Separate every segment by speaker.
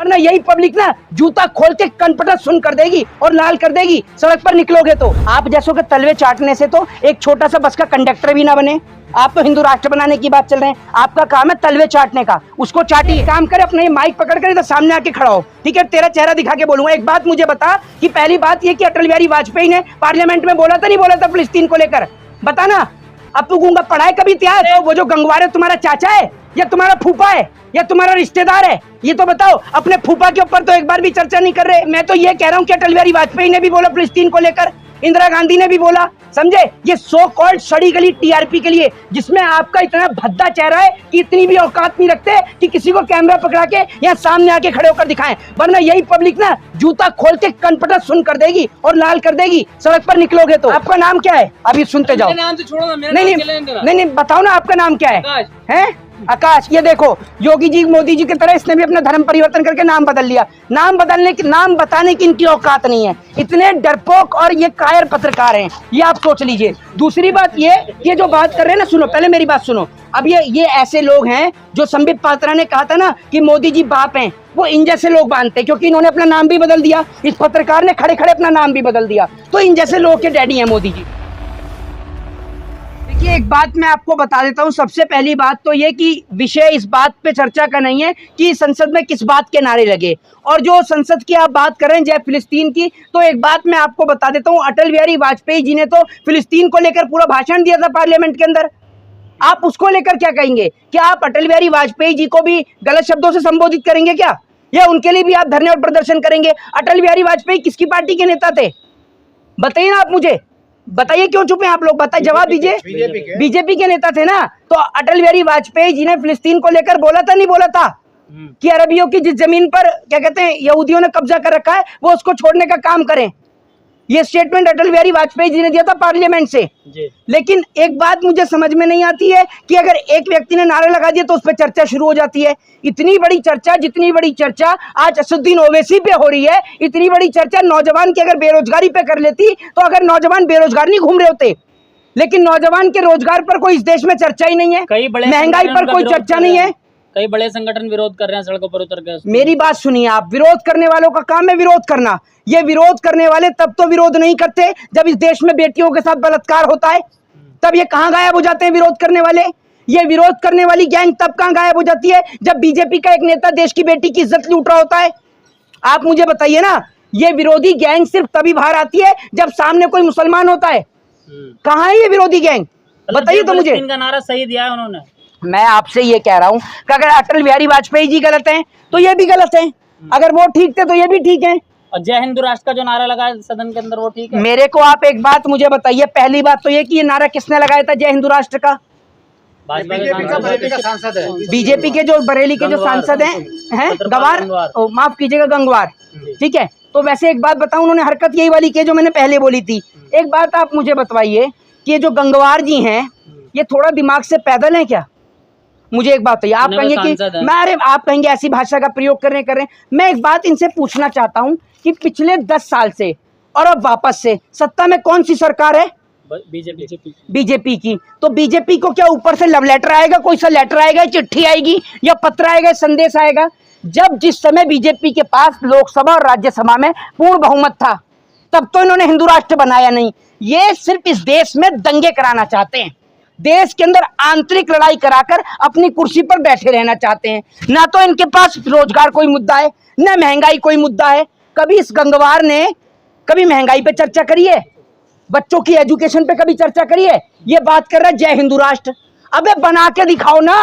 Speaker 1: वरना यही पब्लिक ना जूता खोल के कनपटा सुन कर देगी और लाल कर देगी सड़क पर निकलोगे तो। आप जैसों के तलवे चाटने से तो एक छोटा सा बस का कंडक्टर भी ना बने। आप तो हिंदू राष्ट्र बनाने की बात चल रहे हैं, आपका काम है तलवे चाटने का, उसको चाटिए। काम करे अपने माइक पकड़ कर इधर सामने आके खड़ा हो, ठीक है, तेरा चेहरा दिखा के बोलूंगा। एक बात मुझे बता कि पहली बात ये कि अटल बिहारी वाजपेयी ने पार्लियामेंट में बोला था नहीं बोला था फिलिस्तीन को लेकर, बता ना। अब तू गूंगा पढ़ा है कभी इतिहास? वो जो गंगवार है तुम्हारा चाचा है या तुम्हारा फूफा है या तुम्हारा रिश्तेदार है, ये तो बताओ। अपने फूफा के ऊपर तो एक बार भी चर्चा नहीं कर रहे। मैं तो ये कह रहा हूँ कि अटल बिहारी वाजपेयी ने भी बोला फिलिस्तीन को लेकर, इंदिरा गांधी ने भी बोला, समझे। ये सो कॉल्ड सड़ी गली टीआरपी के लिए, जिसमें आपका इतना भद्दा चेहरा है कि इतनी भी औकात नहीं रखते कि किसी को कैमरा पकड़ा के यहाँ सामने आके खड़े होकर दिखाएं। वरना यही पब्लिक ना जूता खोल के कनपटा सुन कर देगी और लाल कर देगी सड़क पर निकलोगे तो। आपका नाम क्या है? अभी सुनते जाओ।
Speaker 2: नाम तो छोड़ो ना, मेरा
Speaker 1: नहीं
Speaker 2: नाम
Speaker 1: नहीं बताओ ना आपका नाम क्या है? आकाश। ये देखो योगी जी मोदी जी की तरह इसने भी अपना धर्म परिवर्तन करके नाम बदल लिया। नाम बताने की इनकी औकात नहीं है। इतने डरपोक और ये कायर पत्रकार हैं, ये आप सोच लीजिए। दूसरी बात ये जो बात कर रहे हैं ना, सुनो पहले मेरी बात सुनो। अब ये ऐसे लोग हैं जो संबित पात्रा ने कहा था ना कि मोदी जी बाप हैं, वो इन जैसे लोग बांधते हैं, क्योंकि इन्होंने अपना नाम भी बदल दिया। इस पत्रकार ने खड़े खड़े अपना नाम भी बदल दिया, तो इन जैसे लोग के डैडी हैं मोदी जी। देखिए एक बात मैं आपको बता देता हूं। सबसे पहली बात तो ये कि विषय इस बात पे चर्चा का नहीं है कि संसद में किस बात के नारे लगे। और जो संसद की आप बात कर रहे हैं जय फिलिस्तीन की, तो एक बात मैं आपको बता देता हूं, अटल बिहारी वाजपेयी जी ने तो फिलिस्तीन को लेकर पूरा भाषण दिया था पार्लियामेंट के अंदर। आप उसको लेकर क्या कहेंगे? क्या आप अटल बिहारी वाजपेयी जी को भी गलत शब्दों से संबोधित करेंगे क्या? या उनके लिए भी आप धरने और प्रदर्शन करेंगे? अटल बिहारी वाजपेयी किसकी पार्टी के नेता थे? बताइए ना आप मुझे, बताइए क्यों चुप हैं आप लोग? बताइए, जवाब दीजिए। बीजेपी के नेता थे ना। तो अटल बिहारी वाजपेयी जी ने फिलिस्तीन को लेकर बोला था नहीं बोला था कि अरबियों की जिस जमीन पर क्या कहते हैं यहूदियों ने कब्जा कर रखा है वो उसको छोड़ने का काम करें? ये स्टेटमेंट अटल बिहारी वाजपेयी जी ने दिया था पार्लियामेंट से। लेकिन एक बात मुझे समझ में नहीं आती है कि अगर एक व्यक्ति ने नारा लगा दिया तो उस पर चर्चा शुरू हो जाती है। इतनी बड़ी चर्चा, जितनी बड़ी चर्चा आज असदुद्दीन ओवैसी पे हो रही है, इतनी बड़ी चर्चा नौजवान की अगर बेरोजगारी पे कर लेती, तो अगर नौजवान बेरोजगार नहीं घूम रहे होते। लेकिन नौजवान के रोजगार पर कोई इस देश में चर्चा ही नहीं है, महंगाई पर कोई चर्चा नहीं है।
Speaker 2: कई बड़े संगठन विरोध कर रहे हैं सड़कों पर उतर कर।
Speaker 1: मेरी बात सुनिए आप, विरोध करने वालों का काम है विरोध करना। ये विरोध करने वाले तब तो विरोध नहीं करते जब इस देश में बेटियों के साथ बलात्कार होता है, तब ये कहां गायब हो जाते हैं विरोध करने वाले। ये विरोध करने वाली गैंग तब कहां गायब हो जाती है जब बीजेपी का एक नेता देश की बेटी की इज्जत लूट रहा होता है। आप मुझे बताइए ना, ये विरोधी गैंग सिर्फ तभी बाहर आती है जब सामने कोई मुसलमान होता है। कहां है ये विरोधी गैंग? बताइए तो मुझे।
Speaker 2: इनका नारा सही दिया है उन्होंने।
Speaker 1: मैं आपसे ये कह रहा हूं कि अगर अटल बिहारी वाजपेयी जी गलत हैं तो ये भी गलत हैं, अगर वो ठीक थे तो ये भी ठीक हैं।
Speaker 2: और जय हिंदू राष्ट्र का जो नारा लगा है सदन के अंदर वो ठीक है?
Speaker 1: मेरे को आप एक बात मुझे बताइए, पहली बात तो ये कि ये नारा किसने लगाया था जय हिंदू राष्ट्र का? बीजेपी के जो बरेली के जो सांसद हैं गंगवार, माफ कीजिएगा गंगवार, ठीक है। तो वैसे एक बात बताऊं, उन्होंने हरकत यही वाली की जो मैंने पहले बोली थी। एक बात आप मुझे बताइए कि ये जो गंगवार जी हैं ये थोड़ा दिमाग से पैदल हैं क्या? मुझे एक बात बताइए। आप कहेंगे कि मैं, अरे आप कहेंगे ऐसी भाषा का प्रयोग कर रहे हैं। मैं एक बात इनसे पूछना चाहता हूं कि पिछले 10 साल से और अब वापस से सत्ता में कौन सी सरकार है? बीजेपी की। तो बीजेपी को क्या ऊपर से लव लेटर आएगा, कोई सा लेटर आएगा, चिट्ठी आएगी या पत्र आएगा, संदेश आएगा? जब जिस समय बीजेपी के पास लोकसभा और राज्यसभा में पूर्ण बहुमत था तब तो इन्होंने हिंदू राष्ट्र बनाया नहीं। ये सिर्फ इस देश में दंगे कराना चाहते हैं, देश के अंदर आंतरिक लड़ाई कराकर अपनी कुर्सी पर बैठे रहना चाहते हैं। ना तो इनके पास रोजगार कोई मुद्दा है, न महंगाई कोई मुद्दा है। कभी इस गंगवार ने कभी महंगाई पे चर्चा करी है? बच्चों की एजुकेशन पे कभी चर्चा करी है? ये बात कर रहा है जय हिंदू राष्ट्र। अबे बना के दिखाओ ना।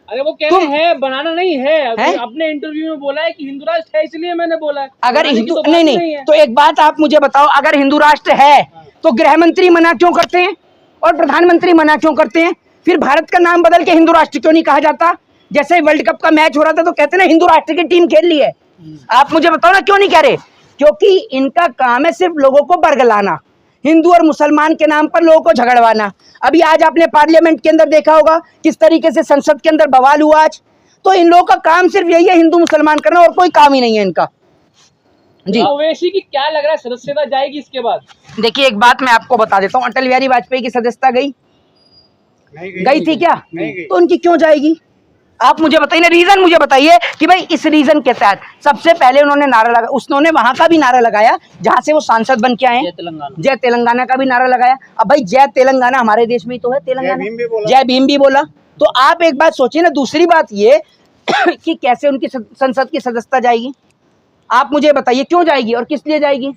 Speaker 2: अरे वो कह रहे हैं बनाना नहीं है, अपने इंटरव्यू में बोला है कि हिंदू राष्ट्र है इसलिए मैंने बोला है।
Speaker 1: अगर हिंदू तो नहीं तो एक बात आप मुझे बताओ, अगर हिंदू राष्ट्र है तो गृह मंत्री मना क्यों करते हैं और प्रधानमंत्री मना क्यों करते हैं? फिर भारत का नाम बदल के हिंदू राष्ट्र क्यों नहीं कहा जाता? जैसे वर्ल्ड कप का मैच हो रहा था तो कहते ना हिंदू राष्ट्र की टीम खेल ली है। आप मुझे बताओ ना क्यों नहीं कह रहे? क्योंकि इनका काम है सिर्फ लोगों को बरगलाना, हिंदू और मुसलमान के नाम पर लोगों को झगड़वाना। अभी आज आपने पार्लियामेंट के अंदर देखा होगा किस तरीके से संसद के अंदर बवाल हुआ आज। तो इन लोगों का काम सिर्फ यही है, हिंदू मुसलमान करना, और कोई काम ही नहीं है इनका। जी
Speaker 2: ओवैसी की क्या लग रहा है सदस्यता जाएगी इसके बाद?
Speaker 1: देखिए एक बात मैं आपको बता देता हूँ, अटल बिहारी वाजपेयी की सदस्यता गई थी क्या? तो उनकी क्यों जाएगी? आप मुझे बताइए ना, रीजन मुझे बताइए कि भाई इस रीजन के तहत सबसे पहले उन्होंने नारा लगा, उसने वहां का भी नारा लगाया जहां से वो सांसद बन के आए, जय तेलंगाना का भी नारा लगाया। अब भाई जय तेलंगाना हमारे देश में ही तो है, तेलंगाना जय भीम भी बोला। तो आप एक बात सोचिए ना, दूसरी बात ये कि कैसे उनकी संसद की सदस्यता जाएगी, आप मुझे बताइए क्यों जाएगी और किस लिए जाएगी।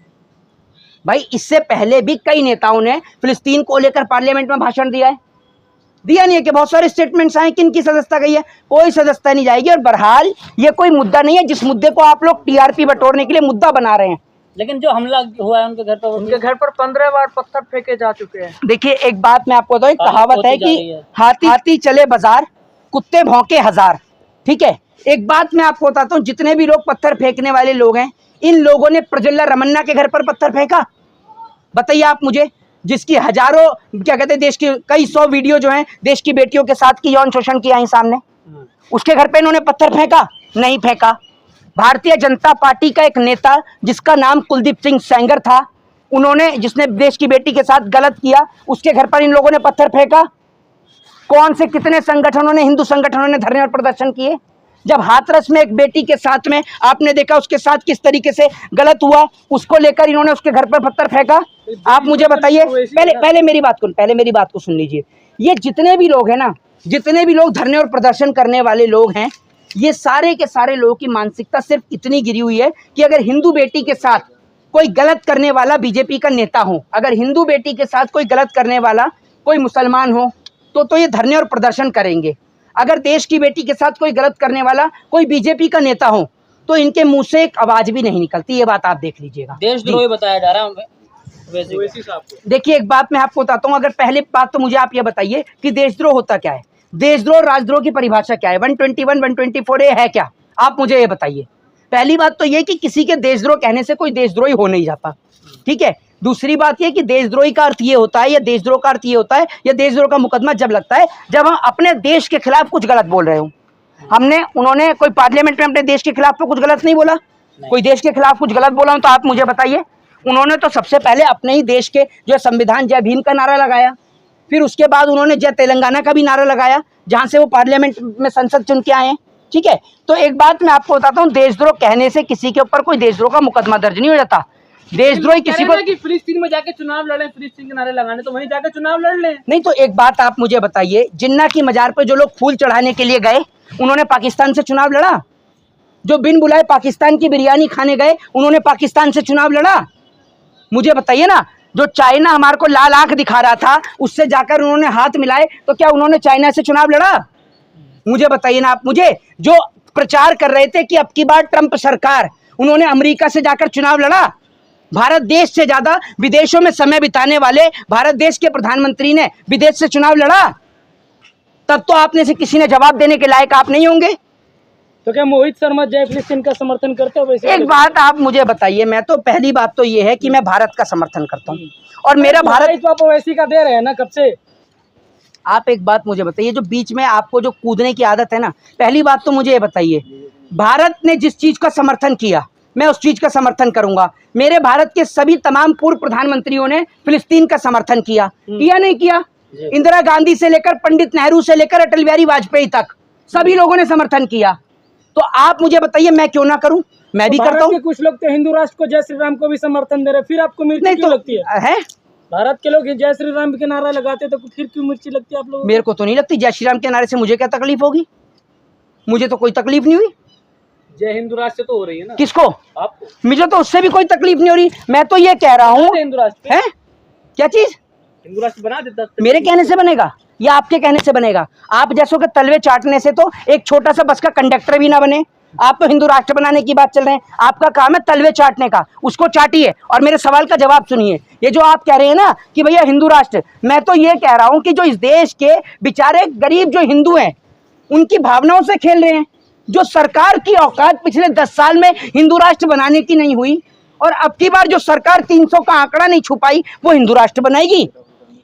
Speaker 1: भाई इससे पहले भी कई नेताओं ने फिलिस्तीन को लेकर पार्लियामेंट में भाषण दिया है, दिया नहीं है कि बहुत सारे स्टेटमेंट्स आए, किन की सदस्यता गई है, कोई सदस्यता नहीं जाएगी। और बहरहाल ये कोई मुद्दा नहीं है जिस मुद्दे को आप लोग टीआरपी बटोरने के लिए मुद्दा बना रहे हैं।
Speaker 2: लेकिन जो हमला हुआ है उनके घर पर 15 बार पत्थर फेंके जा चुके हैं।
Speaker 1: देखिए एक बात मैं आपको बताऊं, एक कहावत है कि हाथी चले बाजार, कुत्ते भौंके हजार। ठीक है, एक बात मैं आपको बताता हूँ, जितने भी लोग पत्थर फेंकने वाले लोग हैं, इन लोगों ने प्रज्वला रमन्ना के घर पर पत्थर फेंका? बताइए आप मुझे, जिसकी हजारों क्या कहते हैं देश की कई 100 वीडियो जो हैं देश की बेटियों के साथ की यौन शोषण किया है सामने, उसके घर पे इन्होंने पत्थर फेंका? नहीं फेंका। भारतीय जनता पार्टी का एक नेता जिसका नाम कुलदीप सिंह सेंगर था, उन्होंने जिसने देश की बेटी के साथ गलत किया, उसके घर पर इन लोगों ने पत्थर फेंका? कौन से कितने संगठनों ने, हिंदू संगठनों ने धरने और प्रदर्शन किए? जब हाथरस में एक बेटी के साथ में आपने देखा उसके साथ किस तरीके से गलत हुआ, उसको लेकर इन्होंने उसके घर पर पत्थर फेंका? आप मुझे बताइए, पहले मेरी बात को सुन लीजिए। ये जितने भी लोग हैं ना, जितने भी लोग धरने और प्रदर्शन करने वाले लोग हैं, ये सारे के सारे लोगों की मानसिकता सिर्फ इतनी गिरी हुई है कि अगर हिंदू बेटी के साथ कोई गलत करने वाला बीजेपी का नेता हो, अगर हिंदू बेटी के साथ कोई गलत करने वाला कोई मुसलमान हो, तो ये धरने और प्रदर्शन करेंगे। अगर देश की बेटी के साथ कोई गलत करने वाला कोई बीजेपी का नेता हो, तो इनके मुंह से एक आवाज भी नहीं निकलती। ये बात आप देख लीजिएगा,
Speaker 2: देशद्रोही बताया जा रहा है।
Speaker 1: देखिए एक बात मैं आपको बताता हूँ, अगर पहले बात तो मुझे आप ये बताइए कि देशद्रोह होता क्या है, देशद्रोह और राजद्रोह की परिभाषा क्या है, 121 124 है क्या? आप मुझे ये बताइए। पहली बात तो ये कि किसी के देशद्रोह कहने से कोई देशद्रोही हो नहीं जाता, ठीक है। दूसरी बात ये कि देशद्रोही का अर्थ ये होता है या देशद्रोह का अर्थ ये होता है या देशद्रोह का मुकदमा जब लगता है जब हम अपने देश के खिलाफ कुछ गलत बोल रहे हो। उन्होंने कोई पार्लियामेंट में अपने देश के खिलाफ तो कुछ गलत नहीं बोला, कोई देश के खिलाफ कुछ गलत बोला हो तो आप मुझे बताइए। उन्होंने तो सबसे पहले अपने ही देश के जो संविधान जय भीम का नारा लगाया, फिर उसके बाद उन्होंने जय तेलंगाना का भी नारा लगाया, जहां से वो पार्लियामेंट में संसद चुन के आए हैं, ठीक है। तो एक बात मैं आपको बताता हूँ, देशद्रोह कहने से किसी के ऊपर कोई देशद्रोह का मुकदमा दर्ज नहीं हो जाता। देशद्रोही किसी को
Speaker 2: कि फिलिस्तीन में जाके चुनाव लड़े, फिलिस्तीन के नारे लगाने, तो वहीं जाके चुनाव लड़ ले।
Speaker 1: नहीं तो एक बात आप मुझे बताइए, जिन्ना की मजार पे जो लोग फूल चढ़ाने के लिए गए, उन्होंने पाकिस्तान से चुनाव लड़ा? जो बिन बुलाए पाकिस्तान की बिरयानी खाने गए, उन्होंने पाकिस्तान से चुनाव लड़ा? मुझे बताइए ना। जो चाइना हमारे को लाल आंख दिखा रहा था, उससे जाकर उन्होंने हाथ मिलाए, तो क्या उन्होंने चाइना से चुनाव लड़ा? मुझे बताइए ना आप मुझे। जो प्रचार कर रहे थे कि अब की बार ट्रंप सरकार, उन्होंने अमेरिका से जाकर चुनाव लड़ा? भारत देश से ज्यादा विदेशों में समय बिताने वाले भारत देश के प्रधानमंत्री ने विदेश से चुनाव लड़ा? तब तो आपने से किसी ने जवाब देने के लायक आप नहीं होंगे।
Speaker 2: तो क्या मोहित शर्मा जय फिलिस्तीन का समर्थन करते हो? वैसे
Speaker 1: एक बात आप मुझे बताइए, मैं तो पहली बात तो ये है कि मैं भारत का समर्थन करता हूँ और मेरा भारत
Speaker 2: तो आप वैसी का दे रहे हैं ना कब से।
Speaker 1: आप एक बात मुझे बताइए, जो बीच में आपको जो कूदने की आदत है ना, पहली बात तो मुझे ये बताइए, भारत ने जिस चीज का समर्थन किया मैं उस चीज का समर्थन करूंगा। मेरे भारत के सभी तमाम पूर्व प्रधानमंत्रियों ने फिलिस्तीन का समर्थन किया नहीं किया? इंदिरा गांधी से लेकर पंडित नेहरू से लेकर अटल बिहारी वाजपेयी तक सभी लोगों ने समर्थन किया। तो आप मुझे बताइए मैं क्यों ना करूं? मैं भी करता हूं।
Speaker 2: कुछ लोग तो हिंदू राष्ट्र को, जय श्री राम को भी समर्थन दे रहे, फिर आपको मिर्ची क्यों लगती है? भारत के लोग जय श्री राम के नारा लगाते तो फिर क्यों मिर्ची लगती है आप लोगों को?
Speaker 1: मेरे को तो नहीं लगती। जय श्री राम के नारे से मुझे क्या तकलीफ होगी? मुझे तो कोई तकलीफ नहीं हुई।
Speaker 2: जय हिंदू राष्ट्र तो हो रही है ना।
Speaker 1: किसको?
Speaker 2: आपको।
Speaker 1: मुझे तो उससे भी कोई तकलीफ नहीं हो रही। मैं तो ये कह रहा हूँ,
Speaker 2: हिंदू राष्ट्र
Speaker 1: है क्या चीज?
Speaker 2: हिंदू राष्ट्र बना देता।
Speaker 1: मेरे कहने से बनेगा या आपके कहने से बनेगा? आप जैसों के तलवे चाटने से तो एक छोटा सा बस का कंडक्टर भी ना बने। आप तो हिंदू राष्ट्र बनाने की बात चल रहे हैं, आपका काम है तलवे चाटने का। उसको चाटिए और मेरे सवाल का जवाब सुनिए। ये जो आप कह रहे हैं ना कि भैया हिंदू राष्ट्र, मैं तो ये कह रहा हूं कि जो इस देश के बेचारे गरीब जो हिंदू हैं, उनकी भावनाओं से खेल रहे हैं। जो सरकार की औकात पिछले 10 साल में हिंदू राष्ट्र बनाने की नहीं हुई, और अब की बार जो सरकार 300 का आंकड़ा नहीं छुपाई, वो हिंदू राष्ट्र बनाएगी।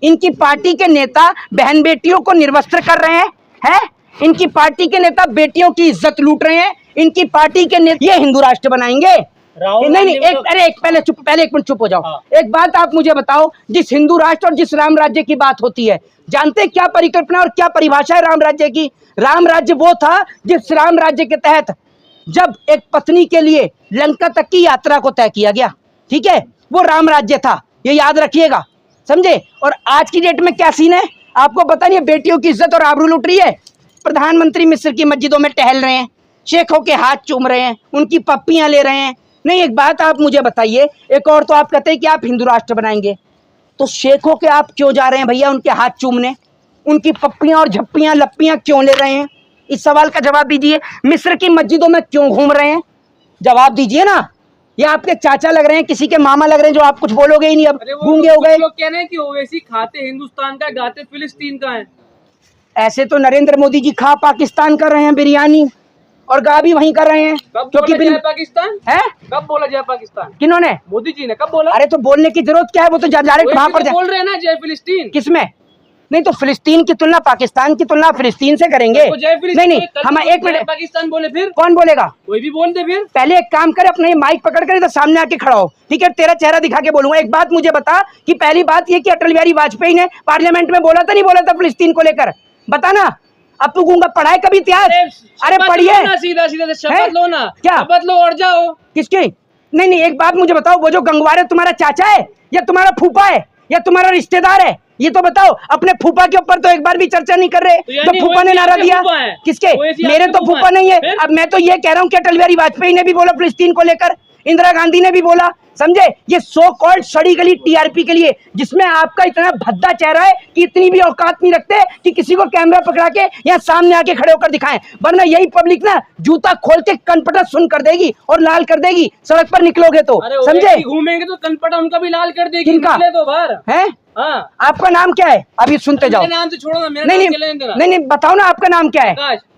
Speaker 1: इनकी पार्टी के नेता बहन बेटियों को निर्वस्त्र कर रहे हैं? इनकी पार्टी के नेता बेटियों की इज्जत लूट रहे हैं। इनकी पार्टी के नेता ये हिंदू राष्ट्र बनाएंगे?
Speaker 2: राहुल
Speaker 1: नहीं
Speaker 2: गांधी
Speaker 1: एक अरे एक पहले एक मिनट चुप हो जाओ।
Speaker 2: हाँ।
Speaker 1: एक बात आप मुझे बताओ, जिस हिंदू राष्ट्र और जिस राम राज्य की बात होती है, जानते हैं क्या परिकल्पना और क्या परिभाषा है राम राज्य की? राम राज्य वो था जिस राम राज्य के तहत जब एक पत्नी के लिए लंका तक की यात्रा को तय किया गया, ठीक है, वो राम राज्य था, ये याद रखिएगा, समझे। और आज की डेट में क्या सीन है आपको पता नहीं है, बेटियों की इज्जत और आबरू लुट रही है। प्रधानमंत्री मिस्र की मस्जिदों में टहल रहे हैं, शेखों के हाथ चूम रहे हैं, उनकी पप्पियां ले रहे हैं। नहीं एक बात आप मुझे बताइए, एक और तो आप कहते हैं कि आप हिंदू राष्ट्र बनाएंगे, तो शेखों के आप क्यों जा रहे हैं भैया उनके हाथ चूमने, उनकी पप्पियां और झप्पियां लप्पियां क्यों ले रहे हैं? इस सवाल का जवाब दीजिए। मिस्र की मस्जिदों में क्यों घूम रहे हैं, जवाब दीजिए ना। ये आपके चाचा लग रहे हैं, किसी के मामा लग रहे हैं, जो आप कुछ बोलोगे ही नहीं, अब गूंगे हो गए।
Speaker 2: लोग कह रहे हैं कि ओवैसी खाते हिंदुस्तान का, गाते फिलिस्तीन का है।
Speaker 1: ऐसे तो नरेंद्र मोदी जी खा पाकिस्तान कर रहे हैं बिरयानी, और गा भी वहीं कर रहे हैं।
Speaker 2: क्योंकि जय पाकिस्तान
Speaker 1: है,
Speaker 2: कब बोला जय पाकिस्तान?
Speaker 1: किन्होंने?
Speaker 2: मोदी जी ने कब बोला?
Speaker 1: अरे तो बोलने की जरूरत क्या है, वो तो डायरेक्ट वहां पर
Speaker 2: बोल रहे हैं ना जय फिलिस्तीन।
Speaker 1: किसमें? नहीं तो फिलिस्तीन की तुलना, पाकिस्तान की तुलना फिलिस्तीन से करेंगे? नहीं हम एक मिनट,
Speaker 2: पाकिस्तान बोले फिर
Speaker 1: कौन बोलेगा?
Speaker 2: कोई भी बोल दे फिर।
Speaker 1: पहले एक काम कर, अपने माइक पकड़ कर इधर सामने आके खड़ा हो, ठीक है, तेरा चेहरा दिखा के बोलूंगा। एक बात मुझे बता कि पहली बात ये कि अटल बिहारी वाजपेयी ने पार्लियामेंट में बोला था नहीं बोला था फिलिस्तीन को लेकर, बता ना। अब तू गूंगा, पढ़ाई कभी इतिहास? अरे पढ़िए,
Speaker 2: सीधा सीधा शपथ लो ना।
Speaker 1: क्या
Speaker 2: शपथ लो और जाओ।
Speaker 1: किसकी? नहीं एक बात मुझे बताओ, वो जो गंगवार है तुम्हारा चाचा है या तुम्हारा फूफा है या तुम्हारा रिश्तेदार है? ये तो बताओ। अपने फूफा के ऊपर तो एक बार भी चर्चा नहीं कर रहे, तो फूफा ने नारा दिया। किसके? मेरे तो फूफा नहीं है। अब मैं तो ये कह रहा हूँ कि अटल बिहारी वाजपेयी ने भी बोला फिलिस्तीन को लेकर, इंदिरा गांधी ने भी बोला, समझे। ये सो कॉल्ड सड़ी गली टीआरपी के लिए, जिसमें आपका इतना भद्दा चेहरा है कि इतनी भी औकात नहीं रखते कि किसी को कैमरा पकड़ा के या सामने आके खड़े होकर दिखाएं, वरना यही पब्लिक ना जूता खोल के कनपटा सुन कर देगी और लाल कर देगी सड़क पर निकलोगे तो, समझे।
Speaker 2: घूमेंगे तो कनपटा उनका भी लाल कर देगी।
Speaker 1: किनका?
Speaker 2: तो बाहर है। हाँ।
Speaker 1: आपका नाम क्या है? अभी सुनते जाओ।
Speaker 2: नाम से छोड़ो ना, मेरा
Speaker 1: नहीं बताओ ना, आपका नाम क्या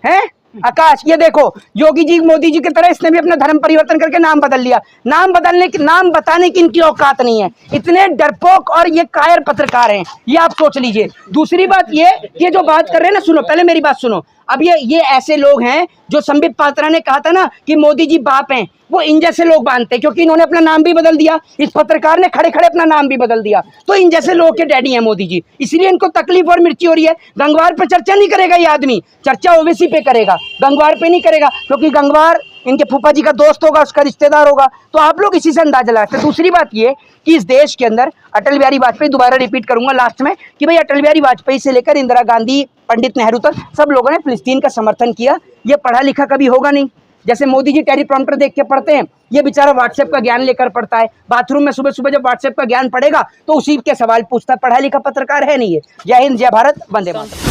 Speaker 1: है? आकाश। ये देखो, योगी जी मोदी जी की तरह इसने भी अपना धर्म परिवर्तन करके नाम बदल लिया। नाम बताने की इनकी औकात नहीं है, इतने डरपोक और ये कायर पत्रकार हैं, ये आप सोच लीजिए। दूसरी बात ये जो बात कर रहे हैं ना, सुनो पहले मेरी बात सुनो। अब ये ऐसे लोग हैं जो संबित पात्रा ने कहा था ना कि मोदी जी बाप हैं, वो इन जैसे लोग बांधते हैं, क्योंकि इन्होंने अपना नाम भी बदल दिया, इस पत्रकार ने खड़े खड़े अपना नाम भी बदल दिया, तो इन जैसे लोगों के डैडी हैं मोदी जी, इसलिए इनको तकलीफ और मिर्ची हो रही है। गंगवार पे चर्चा नहीं करेगा ये आदमी, चर्चा ओवैसी पे करेगा, गंगवार पे नहीं करेगा, क्योंकि गंगवार इनके फूफा जी का दोस्त होगा, उसका रिश्तेदार होगा, तो आप लोग इसी से अंदाजा लगाते हैं। दूसरी बात ये कि इस देश के अंदर अटल बिहारी वाजपेयी, दोबारा रिपीट करूंगा लास्ट में, कि भाई अटल बिहारी वाजपेयी से लेकर इंदिरा गांधी, पंडित नेहरू तक सब लोगों ने फिलिस्तीन का समर्थन किया। ये पढ़ा लिखा कभी होगा नहीं, जैसे मोदी जी टेलीप्रॉम्प्टर देख के पढ़ते हैं, ये बेचारा व्हाट्सएप का ज्ञान लेकर पढ़ता है, बाथरूम में सुबह सुबह जब व्हाट्सएप का ज्ञान पढ़ेगा तो उसी के सवाल पूछता है, पढ़ा लिखा पत्रकार है नहीं है। जय हिंद, जय भारत, वंदे मातरम।